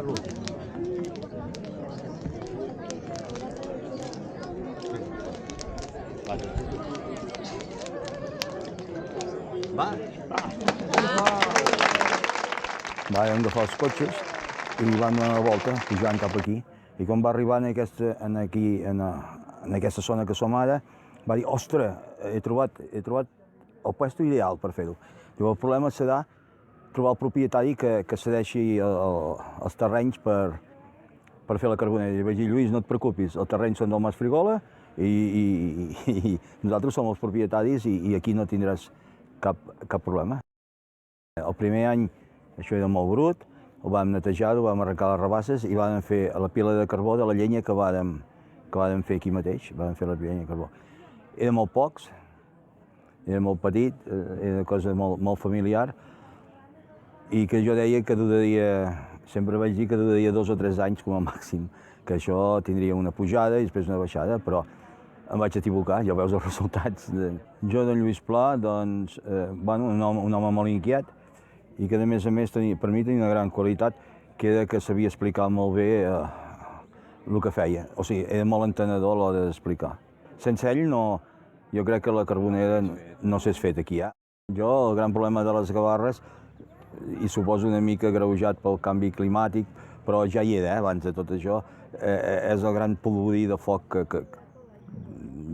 Salut. Va? Vam agafar els cotxes i vam donar una volta, pujant cap aquí. I quan va arribar en aquesta zona que som ara, va dir, ostres, he trobat el puesto ideal per fer-ho. El problema serà trobar el propietari que cedeixi els terrenys per fer la carbonera. I vaig dir, Lluís, no et preocupis, els terrenys són del Mas Frigola i nosaltres som els propietaris i aquí no tindràs cap problema. El primer any això era molt brut, ho vam netejar, ho vam arrencar les rabasses i vam fer la pila de carbó de la llenya que vàrem fer aquí mateix, vam fer la llenya de carbó. Eren molt pocs, era molt petit, era una cosa molt familiar i que jo deia que duraria, sempre vaig dir que duraria 2 o 3 anys com a màxim, que això tindria una pujada i després una baixada, però em vaig equivocar, ja veus els resultats. Jo, d'en Lluís Pla, doncs, un home molt inquiet i que, a més, per mi tenia una gran qualitat, que era que sabia explicar molt bé el que feia. O sigui, era molt entenedor a l'hora d'explicar. Sense ell, jo crec que la carbonera no s'hagués fet aquí. Jo, el gran problema de les Gavarres, i suposo una mica agreujat pel canvi climàtic, però ja hi era, abans de tot això, és el gran polvorí de foc que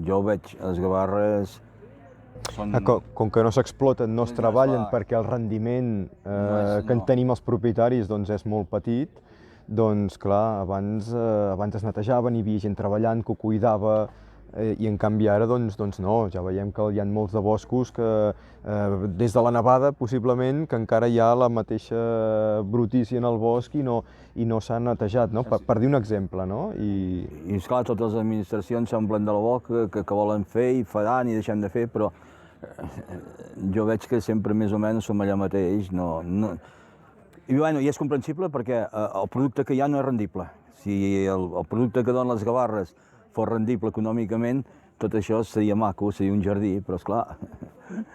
jo veig a les Gavarres. Com que no s'exploten, no es treballen perquè el rendiment que en tenim els propietaris és molt petit, doncs clar, abans es netejaven, hi havia gent treballant que ho cuidava i en canvi ara doncs no, ja veiem que hi ha molts de boscos que des de la nevada possiblement que encara hi ha la mateixa brutícia en el bosc i no s'ha netejat, no? Per dir un exemple, no? I esclar, totes les administracions s'omplen de la boca que volen fer i faran i deixem de fer, però jo veig que sempre més o menys som allà mateix. I és comprensible perquè el producte que hi ha no és rendible. Si el producte que donen les Gavarres fos rendible econòmicament, tot això seria maco, seria un jardí, però esclar,